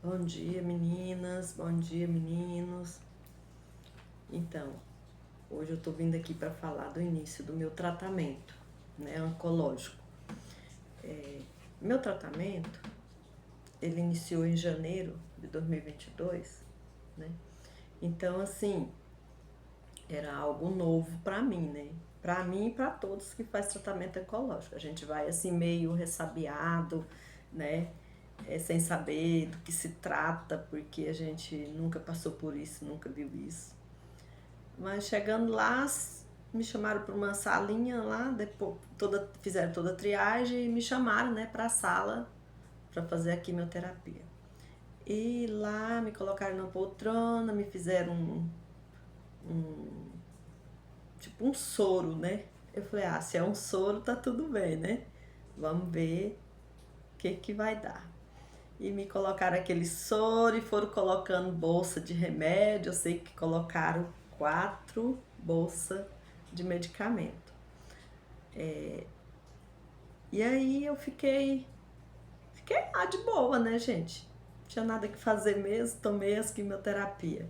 Bom dia, meninas. Bom dia, meninos. Então, hoje eu tô vindo aqui para falar do início do meu tratamento, né, oncológico. Meu tratamento, ele iniciou em janeiro de 2022, né? Então, assim, era algo novo para mim, né? Para mim e para todos que faz tratamento oncológico. A gente vai assim meio ressabiado, né? Sem saber do que se trata, porque a gente nunca passou por isso, nunca viu isso. Mas chegando lá, me chamaram para uma salinha lá, depois fizeram toda a triagem e me chamaram, né, para a sala para fazer a quimioterapia. E lá me colocaram na poltrona, me fizeram tipo um soro, né? Eu falei, se é um soro tá tudo bem, né? Vamos ver o que vai dar. E me colocaram aquele soro e foram colocando bolsa de remédio. Eu sei que colocaram 4 bolsas de medicamento. E aí eu fiquei lá de boa, né, gente? Não tinha nada que fazer mesmo, tomei as quimioterapia.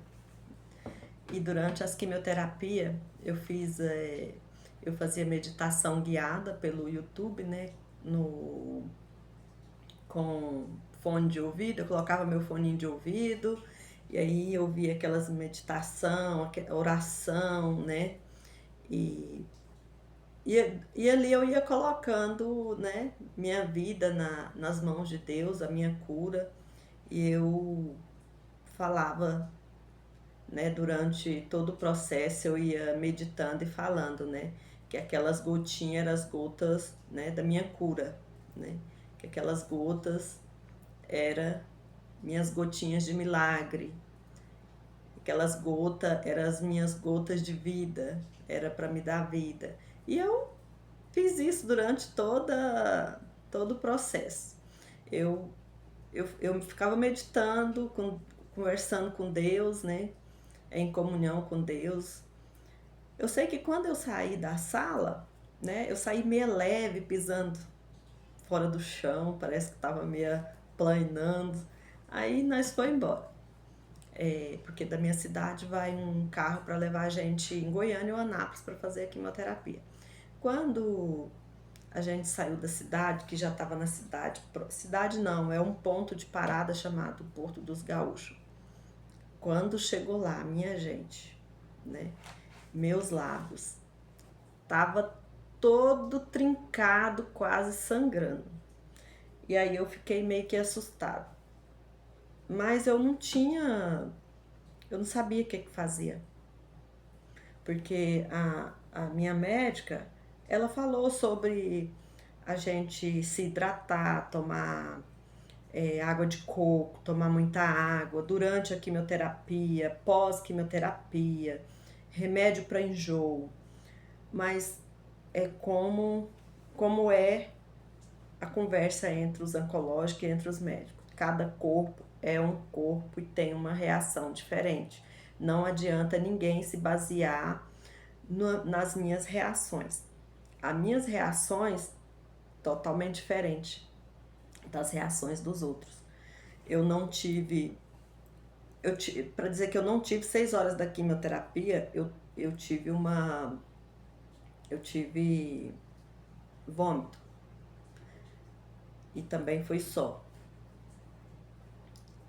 E durante as quimioterapia eu fazia meditação guiada pelo YouTube, né? Com fone de ouvido, eu colocava meu fone de ouvido e aí eu via aquelas meditação, oração, né? E, e ali eu ia colocando, né, minha vida nas mãos de Deus, a minha cura, e eu falava, né, durante todo o processo eu ia meditando e falando, né, que aquelas gotinhas eram as gotas, né, da minha cura, né, que aquelas gotas eram minhas gotinhas de milagre, aquelas gotas eram as minhas gotas de vida, era para me dar vida. E eu fiz isso durante todo o processo. Eu, eu ficava meditando, conversando com Deus, né? Em comunhão com Deus. Eu sei que quando eu saí da sala, né? Eu saí meio leve, pisando fora do chão, parece que estava meio planando. Aí nós foi embora. Porque da minha cidade vai um carro para levar a gente em Goiânia ou Anápolis para fazer a quimioterapia. Quando a gente saiu da cidade, que já estava na cidade, cidade não, é um ponto de parada chamado Porto dos Gaúchos. Quando chegou lá, minha gente, né, meus lábios, tava todo trincado, quase sangrando. E aí eu fiquei meio que assustada. Mas eu não sabia o que fazia. Porque a minha médica, ela falou sobre a gente se hidratar, tomar água de coco, tomar muita água durante a quimioterapia, pós-quimioterapia, remédio para enjoo. Mas é como é a conversa entre os oncológicos e entre os médicos. Cada corpo é um corpo e tem uma reação diferente. Não adianta ninguém se basear nas minhas reações. As minhas reações totalmente diferentes das reações dos outros. Eu não tive, para dizer que eu não tive 6 horas da quimioterapia, eu tive vômito e também foi só.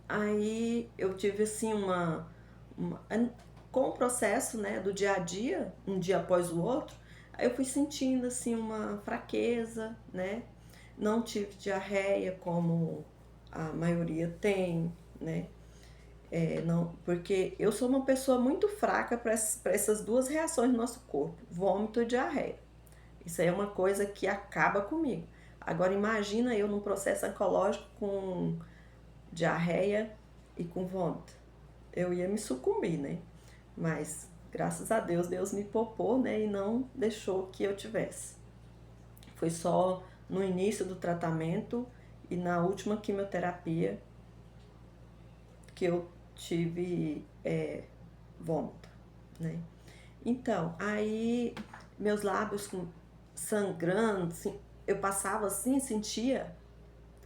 Aí eu tive assim uma com o processo, né, do dia a dia, um dia após o outro, aí eu fui sentindo assim uma fraqueza, né? Não tive diarreia como a maioria tem, né? Não, porque eu sou uma pessoa muito fraca para essas duas reações do nosso corpo, vômito e diarreia. Isso aí é uma coisa que acaba comigo. Agora imagina eu num processo oncológico com diarreia e com vômito. Eu ia me sucumbir, né? Mas graças a Deus, Deus me poupou, né? E não deixou que eu tivesse. Foi só no início do tratamento e na última quimioterapia que eu tive vômito, né? Então, aí meus lábios sangrando, assim, eu passava assim, sentia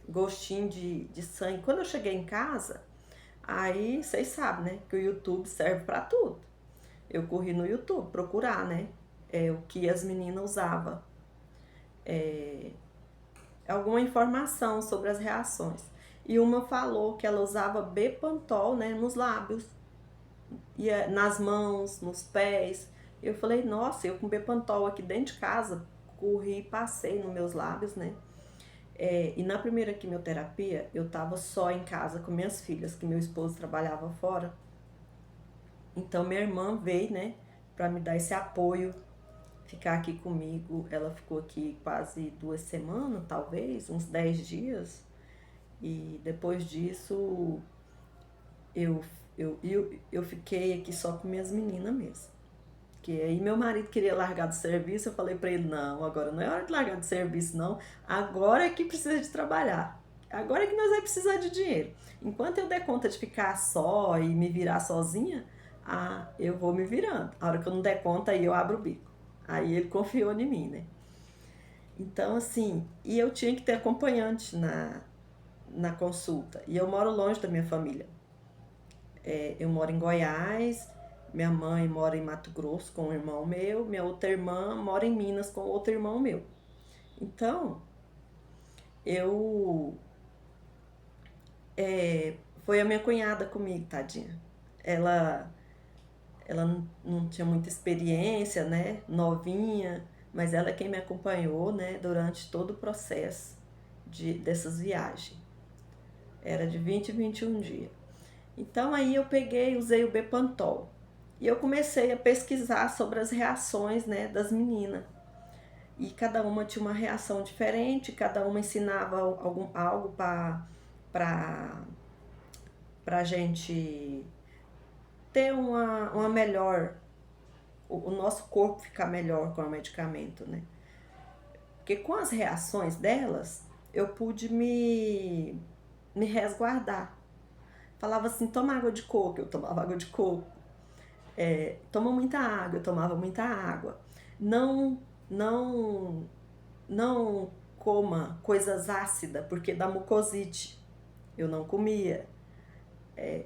gostinho de sangue. Quando eu cheguei em casa, Aí vocês sabem, né, que o YouTube serve para tudo. Eu corri no YouTube procurar, né, o que as meninas usavam, alguma informação sobre as reações. E uma falou que ela usava Bepantol, né, nos lábios, e nas mãos, nos pés. Eu falei, nossa, eu com Bepantol aqui dentro de casa, corri e passei nos meus lábios, né? E na primeira quimioterapia, eu tava só em casa com minhas filhas, que meu esposo trabalhava fora. Então minha irmã veio, né, pra me dar esse apoio, ficar aqui comigo. Ela ficou aqui quase 2 semanas, talvez, uns 10 dias. E depois disso, eu, eu fiquei aqui só com minhas meninas mesmo. Que aí meu marido queria largar do serviço, eu falei pra ele, não, agora não é hora de largar do serviço, não. Agora é que precisa de trabalhar. Agora é que nós vamos precisar de dinheiro. Enquanto eu der conta de ficar só e me virar sozinha, eu vou me virando. A hora que eu não der conta, aí eu abro o bico. Aí ele confiou em mim, né? Então, assim, e eu tinha que ter acompanhante na consulta. E eu moro longe da minha família. Eu moro em Goiás, minha mãe mora em Mato Grosso com um irmão meu, minha outra irmã mora em Minas com outro irmão meu. Então, eu. Foi a minha cunhada comigo, tadinha. Ela, ela não tinha muita experiência, né? Novinha, mas ela é quem me acompanhou, né? Durante todo o processo dessas viagens. Era de 20 e 21 dias. Então aí eu peguei, usei o Bepantol. E eu comecei a pesquisar sobre as reações, né, das meninas. E cada uma tinha uma reação diferente, cada uma ensinava algo para a gente ter uma melhor, o nosso corpo ficar melhor com o medicamento, né? Porque com as reações delas, eu pude me resguardar. Falava assim, toma água de coco, eu tomava água de coco. Toma muita água, eu tomava muita água. Não, não, não coma coisas ácidas, porque dá mucosite. Eu não comia.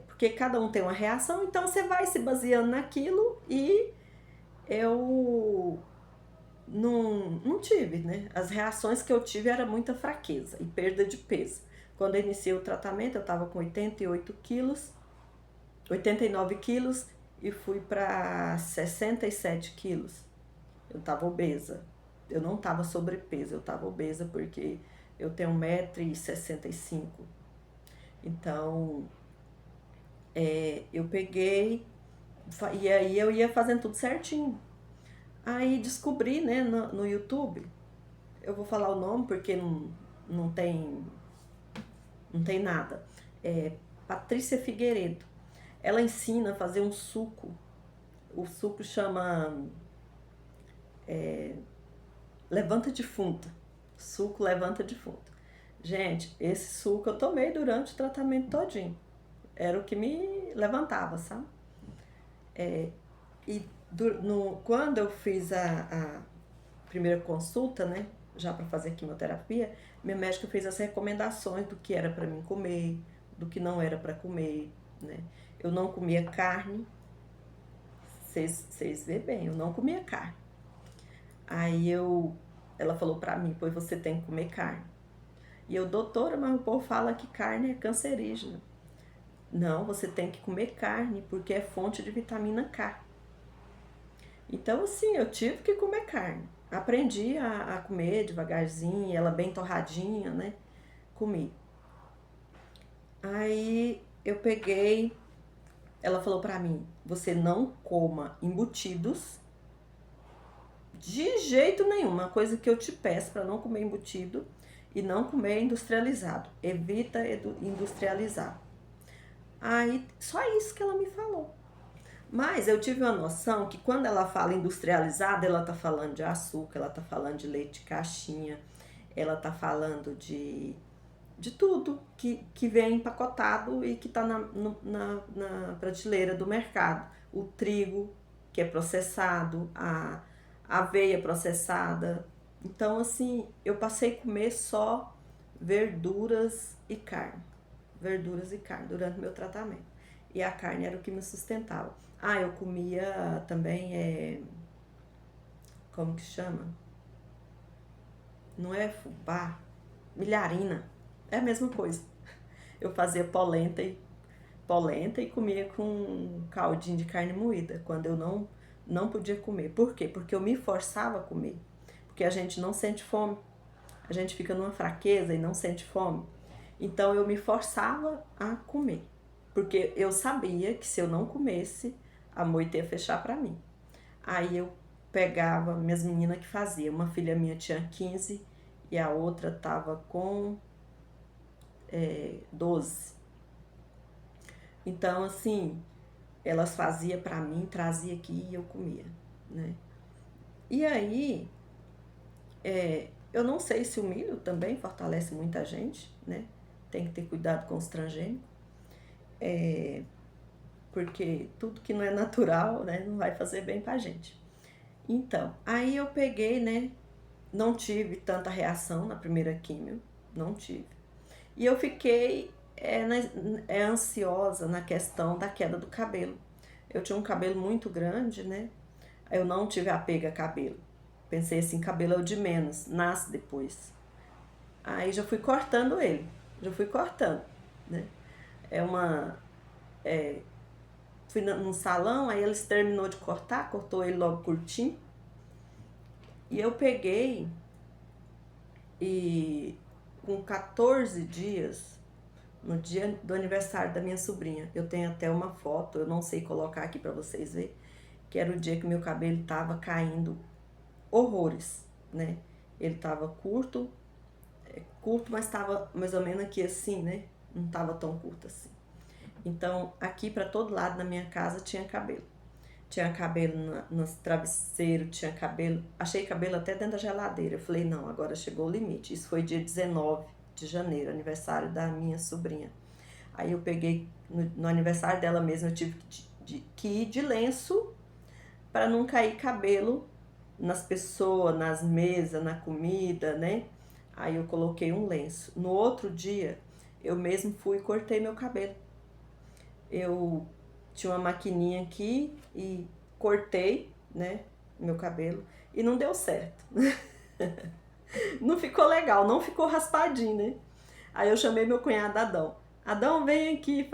Porque cada um tem uma reação, então você vai se baseando naquilo e eu não tive, né? As reações que eu tive era muita fraqueza e perda de peso. Quando eu iniciei o tratamento, eu estava com 88 quilos, 89 quilos e fui para 67 quilos. Eu estava obesa. Eu não estava sobrepeso, eu estava obesa porque eu tenho 1,65 m. Então, eu peguei e aí eu ia fazendo tudo certinho. Aí descobri, né, no YouTube, eu vou falar o nome porque não tem nada. Patrícia Figueiredo. Ela ensina a fazer um suco. O suco chama levanta defunto. Suco levanta defunto. Gente, esse suco eu tomei durante o tratamento todinho. Era o que me levantava, sabe? E quando eu fiz a primeira consulta, né, já para fazer quimioterapia, minha médica fez as recomendações do que era para mim comer, do que não era para comer, né? Eu não comia carne, vocês vê bem, eu não comia carne. Aí ela falou pra mim, pois você tem que comer carne. E eu, doutora, mas o povo fala que carne é cancerígena. Não, você tem que comer carne, porque é fonte de vitamina K. Então, assim, eu tive que comer carne. Aprendi a comer devagarzinho, ela bem torradinha, né? Comi. Aí eu peguei, ela falou pra mim, você não coma embutidos de jeito nenhum. Uma coisa que eu te peço para não comer embutido e não comer industrializado. Evita industrializado. Aí, só isso que ela me falou. Mas eu tive uma noção que quando ela fala industrializado, ela tá falando de açúcar, ela tá falando de leite de caixinha, ela tá falando de tudo que vem empacotado e que tá na prateleira do mercado. O trigo, que é processado, a aveia processada. Então, assim, eu passei a comer só verduras e carne. verduras e carne durante o meu tratamento. E a carne era o que me sustentava. Ah, eu comia também, como que chama? Não é fubá, milharina. É a mesma coisa. Eu fazia polenta e comia com um caldinho de carne moída, quando eu não podia comer. Por quê? Porque eu me forçava a comer. Porque a gente não sente fome. A gente fica numa fraqueza e não sente fome. Então eu me forçava a comer. Porque eu sabia que se eu não comesse, a moita ia fechar para mim. Aí eu pegava minhas meninas que faziam. Uma filha minha tinha 15 e a outra tava com 12. Então, assim, elas faziam para mim, trazia aqui e eu comia, né? E aí, eu não sei se o milho também fortalece muita gente, né? Tem que ter cuidado com os transgênicos, porque tudo que não é natural, né, não vai fazer bem pra gente. Então, aí eu peguei, né? Não tive tanta reação na primeira químio, não tive. E eu fiquei ansiosa na questão da queda do cabelo. Eu tinha um cabelo muito grande, né? Eu não tive apego a cabelo. Pensei assim, cabelo é o de menos, nasce depois. Aí já fui cortando ele, já fui cortando, né? É uma... Fui num salão, aí eles terminou de cortar, cortou ele logo curtinho. E eu peguei e com 14 dias, no dia do aniversário da minha sobrinha, eu tenho até uma foto, eu não sei colocar aqui pra vocês verem, que era o dia que meu cabelo tava caindo horrores, né? Ele tava curto, mas tava mais ou menos aqui assim, né? Não tava tão curto assim. Então, aqui pra todo lado na minha casa tinha cabelo. Tinha cabelo nos travesseiros, tinha cabelo. Achei cabelo até dentro da geladeira. Eu falei, não, agora chegou o limite. Isso foi dia 19 de janeiro, aniversário da minha sobrinha. Aí eu peguei, no aniversário dela mesmo, eu tive que ir de lenço para não cair cabelo nas pessoas, nas mesas, na comida, né? Aí eu coloquei um lenço. No outro dia, eu mesmo fui e cortei meu cabelo. Eu tinha uma maquininha aqui e cortei, né, meu cabelo e não deu certo. Não ficou legal, não ficou raspadinho, né? Aí eu chamei meu cunhado Adão. Adão, vem aqui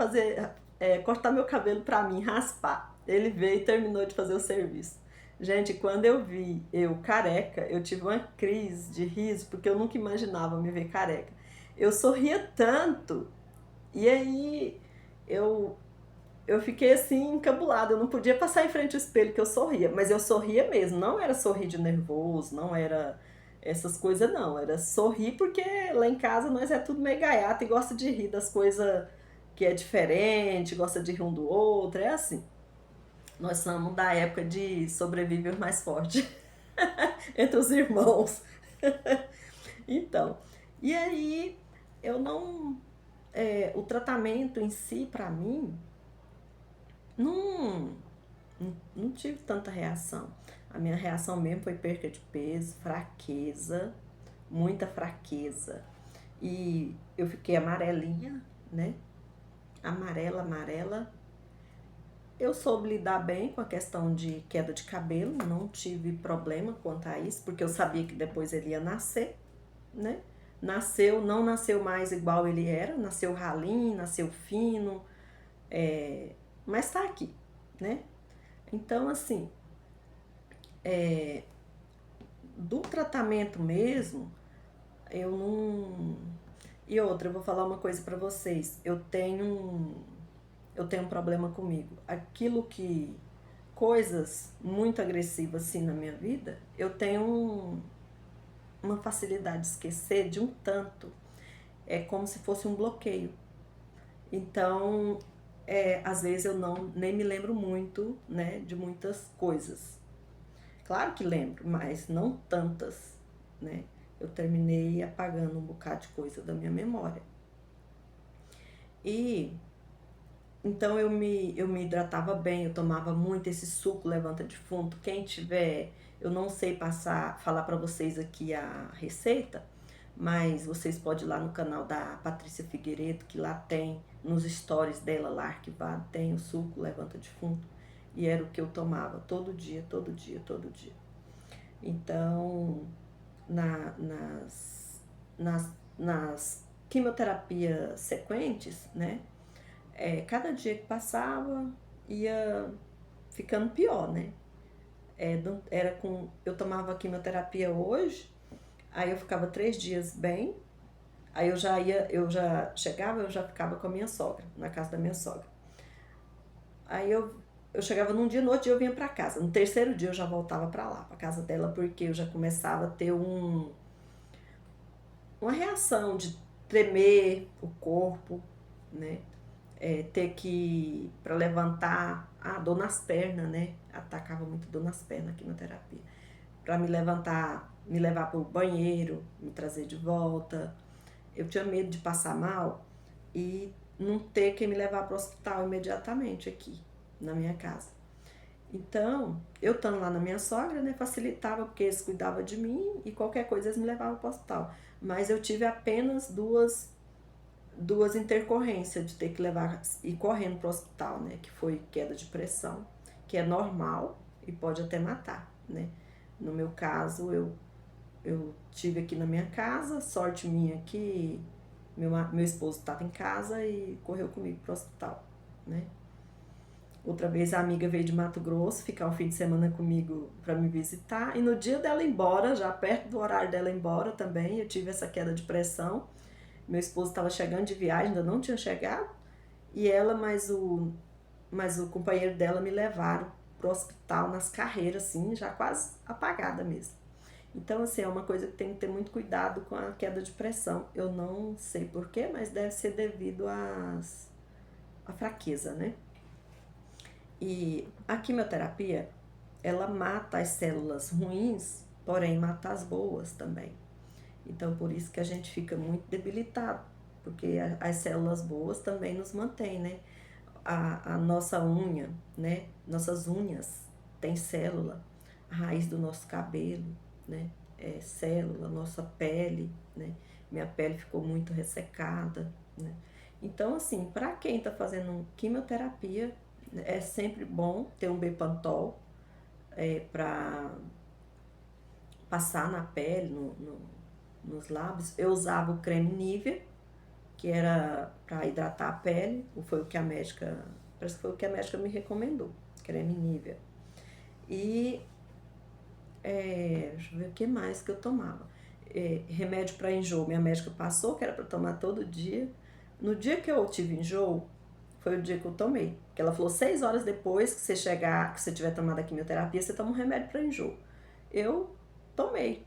cortar meu cabelo pra mim, raspar. Ele veio e terminou de fazer o serviço. Gente, quando eu vi eu careca, eu tive uma crise de riso, porque eu nunca imaginava me ver careca. Eu sorria tanto, e aí eu eu fiquei assim encabulada, eu não podia passar em frente ao espelho que eu sorria, mas eu sorria mesmo, não era sorrir de nervoso, não era essas coisas não, era sorrir porque lá em casa nós é tudo meio gaiato e gosta de rir das coisas que é diferente, gosta de rir um do outro, é assim. Nós somos da época de sobrevive o mais forte entre os irmãos. Então, e aí eu não, o tratamento em si pra mim não, não tive tanta reação. A minha reação mesmo foi perca de peso, fraqueza, muita fraqueza. E eu fiquei amarelinha, né? Amarela, amarela. Eu soube lidar bem com a questão de queda de cabelo, não tive problema quanto a isso, porque eu sabia que depois ele ia nascer, né? Nasceu, não nasceu mais igual ele era, nasceu ralinho, nasceu fino, mas tá aqui, né? Então, assim, do tratamento mesmo, eu não. E outra, eu vou falar uma coisa pra vocês. Eu tenho um problema comigo. Aquilo que coisas muito agressivas assim na minha vida, eu tenho uma facilidade de esquecer de um tanto. É como se fosse um bloqueio. Então, às vezes eu não nem me lembro muito, né, de muitas coisas. Claro que lembro, mas não tantas, né? Eu terminei apagando um bocado de coisa da minha memória. E então eu me hidratava bem, eu tomava muito esse suco levanta defunto. Quem tiver, eu não sei falar pra vocês aqui a receita, mas vocês podem ir lá no canal da Patrícia Figueiredo, que lá tem, nos stories dela lá arquivado, tem o suco levanta defunto, e era o que eu tomava todo dia, todo dia, todo dia. Então, na, nas, nas quimioterapias sequentes, né, cada dia que passava ia ficando pior, né? Eu tomava quimioterapia hoje, aí eu ficava 3 dias bem, aí eu já chegava, eu já ficava com a minha sogra, na casa da minha sogra. Aí eu chegava num dia, no outro dia eu vinha pra casa. No terceiro dia eu já voltava pra lá, pra casa dela, porque eu já começava a ter uma reação de tremer o corpo, né? Ter que, para levantar, dor nas pernas, né? Atacava muito dor nas pernas a quimioterapia. Para me levantar, me levar para o banheiro, me trazer de volta. Eu tinha medo de passar mal e não ter que me levar para o hospital imediatamente aqui, na minha casa. Então, eu estando lá na minha sogra, né, facilitava porque eles cuidavam de mim e qualquer coisa eles me levavam para o hospital. Mas eu tive apenas duas intercorrências de ter que levar e correndo para o hospital, né? Que foi queda de pressão, que é normal e pode até matar, né? No meu caso, eu tive aqui na minha casa, sorte minha que meu esposo estava em casa e correu comigo para o hospital, né? Outra vez a amiga veio de Mato Grosso ficar um fim de semana comigo para me visitar e no dia dela ir embora, já perto do horário dela ir embora também, eu tive essa queda de pressão. Meu esposo estava chegando de viagem, ainda não tinha chegado, e ela mais o companheiro dela me levaram pro hospital nas carreiras, assim, já quase apagada mesmo. Então, assim, é uma coisa que tem que ter muito cuidado com a queda de pressão. Eu não sei porquê, mas deve ser devido à fraqueza, né? E a quimioterapia, ela mata as células ruins, porém mata as boas também. Então, por isso que a gente fica muito debilitado, porque as células boas também nos mantêm, né? A nossa unha, né? Nossas unhas têm célula, a raiz do nosso cabelo, né? É célula, nossa pele, né? Minha pele ficou muito ressecada, né? Então, assim, para quem está fazendo quimioterapia, é sempre bom ter um Bepantol para passar na pele, nos lábios. Eu usava o creme Nivea, que era para hidratar a pele, foi o que a médica, parece que foi o que a médica me recomendou, creme Nivea. E deixa eu ver o que mais que eu tomava. Remédio para enjoo, minha médica passou, que era para tomar todo dia. No dia que eu tive enjoo, foi o dia que eu tomei. Que ela falou 6 horas depois que você chegar, que você tiver tomado a quimioterapia, você toma um remédio para enjoo. Eu tomei.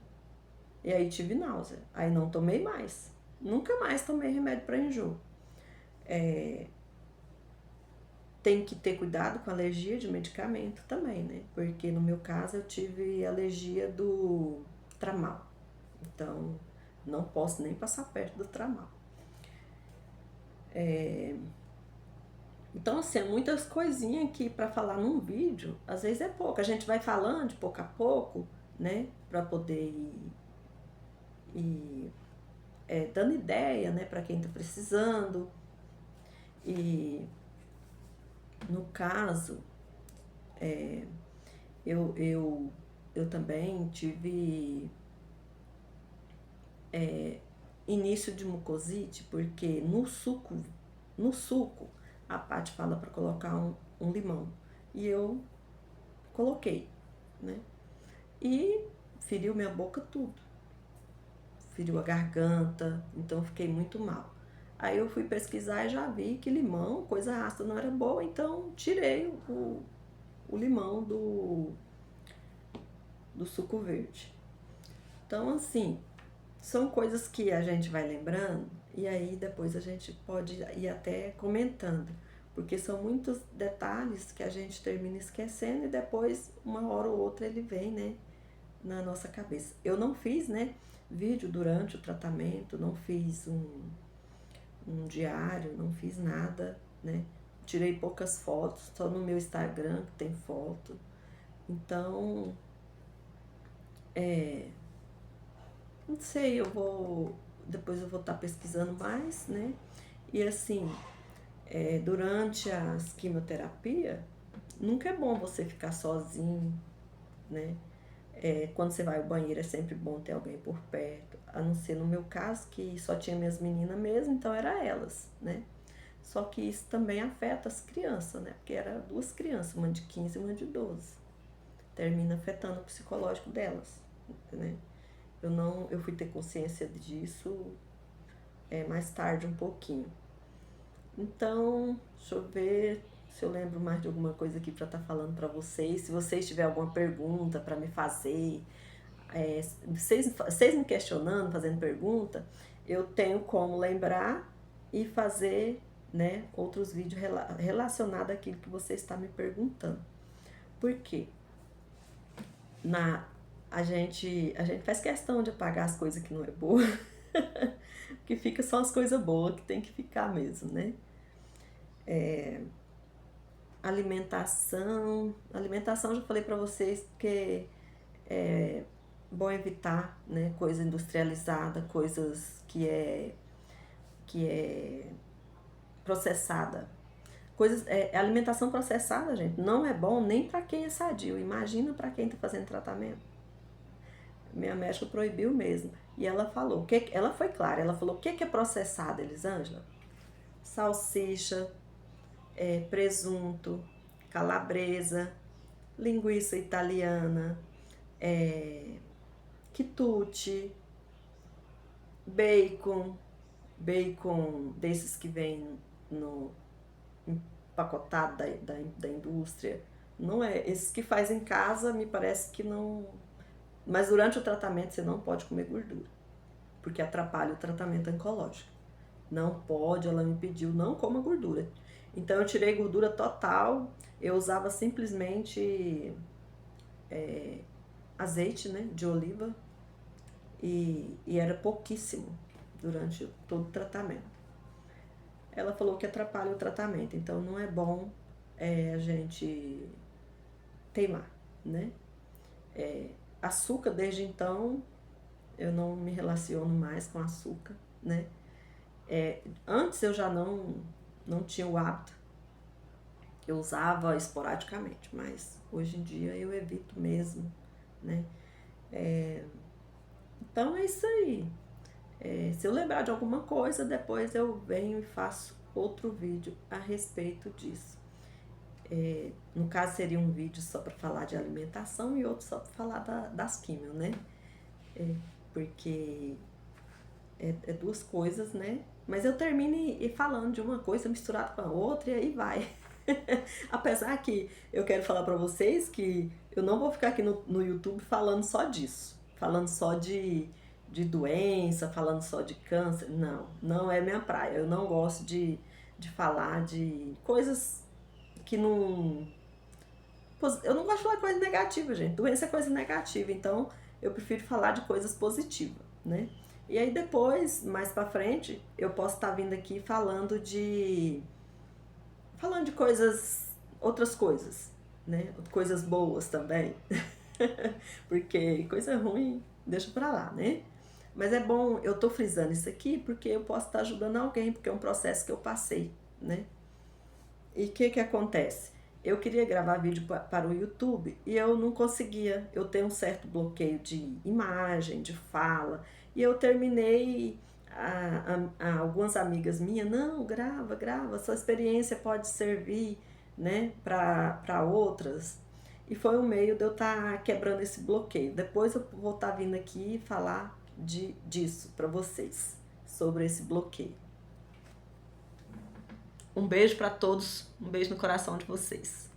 E aí tive náusea. Aí não tomei mais. Nunca mais tomei remédio para enjoo. Tem que ter cuidado com alergia de medicamento também, né? Porque no meu caso eu tive alergia do tramal. Então não posso nem passar perto do tramal. Então, assim, muitas coisinhas que para falar num vídeo, às vezes é pouco. A gente vai falando de pouco a pouco, né? Para poder ir dando ideia, né, para quem está precisando. E no caso, eu também tive início de mucosite, porque no suco a Paty fala para colocar um limão. E eu coloquei, né? E feriu minha boca tudo. Feriu a garganta, então fiquei muito mal. Aí eu fui pesquisar e já vi que limão, coisa ácida, não era boa, então tirei o limão do suco verde. Então, assim, são coisas que a gente vai lembrando e aí depois a gente pode ir até comentando, porque são muitos detalhes que a gente termina esquecendo e depois, uma hora ou outra, ele vem, né, na nossa cabeça. Eu não fiz, né, vídeo durante o tratamento, não fiz um diário, não fiz nada, né? Tirei poucas fotos, só no meu Instagram que tem foto. Então, não sei, eu vou depois eu vou estar pesquisando mais, né? E assim, durante as quimioterapia, nunca é bom você ficar sozinho, né? Quando você vai ao banheiro é sempre bom ter alguém por perto, a não ser no meu caso, que só tinha minhas meninas mesmo, então era elas, né? Só que isso também afeta as crianças, né? Porque era duas crianças, uma de 15 e uma de 12. Termina afetando o psicológico delas, né? Eu fui ter consciência disso mais tarde um pouquinho. Então, deixa eu ver se eu lembro mais de alguma coisa aqui para estar falando para vocês. Se vocês tiverem alguma pergunta para me fazer, vocês me questionando, fazendo pergunta, eu tenho como lembrar e fazer, né, outros vídeos relacionados àquilo que você está me perguntando. Por quê? A gente faz questão de apagar as coisas que não é boa, que fica só as coisas boas que tem que ficar mesmo, né? Alimentação já falei para vocês que é bom evitar, né, coisa industrializada, coisas que é processada. Alimentação processada, gente, não é bom nem para quem é sadio. Imagina para quem está fazendo tratamento. Minha médica proibiu mesmo. E ela falou, ela foi clara, ela falou: o que é processado, Elisângela? Salsicha, presunto, calabresa, linguiça italiana, quitute, bacon, bacon desses que vem no empacotado da indústria. Não é, esses que faz em casa me parece que não. Mas durante o tratamento você não pode comer gordura, porque atrapalha o tratamento oncológico. Não pode, ela me pediu, não coma gordura. Então eu tirei gordura total, eu usava simplesmente azeite, né, de oliva, e era pouquíssimo durante todo o tratamento. Ela falou que atrapalha o tratamento, então não é bom a gente teimar, né? Açúcar, desde então, eu não me relaciono mais com açúcar, né? Antes eu já não tinha o hábito, eu usava esporadicamente, mas hoje em dia eu evito mesmo, né? Então é isso aí. Se eu lembrar de alguma coisa, depois eu venho e faço outro vídeo a respeito disso. No caso, seria um vídeo só para falar de alimentação e outro só para falar das químios, né? Porque é duas coisas, né? Mas eu termino falando de uma coisa misturada com a outra e aí vai. Apesar que eu quero falar para vocês que eu não vou ficar aqui no YouTube falando só disso, falando só de doença, falando só de câncer. Não é minha praia. Eu não gosto de falar de coisas que não. Eu não gosto de falar coisa negativa, gente. Doença é coisa negativa, então eu prefiro falar de coisas positivas, né? E aí depois, mais pra frente, eu posso estar vindo aqui falando de coisas, outras coisas, né? Coisas boas também. Porque coisa ruim, deixa pra lá, né? Mas é bom, eu tô frisando isso aqui porque eu posso estar ajudando alguém, porque é um processo que eu passei, né? E o que acontece? Eu queria gravar vídeo para o YouTube e eu não conseguia. Eu tenho um certo bloqueio de imagem, de fala. E eu terminei, algumas amigas minhas, não, grava, sua experiência pode servir, né, para outras. E foi um meio de eu estar quebrando esse bloqueio. Depois eu vou estar vindo aqui falar disso para vocês, sobre esse bloqueio. Um beijo para todos, um beijo no coração de vocês.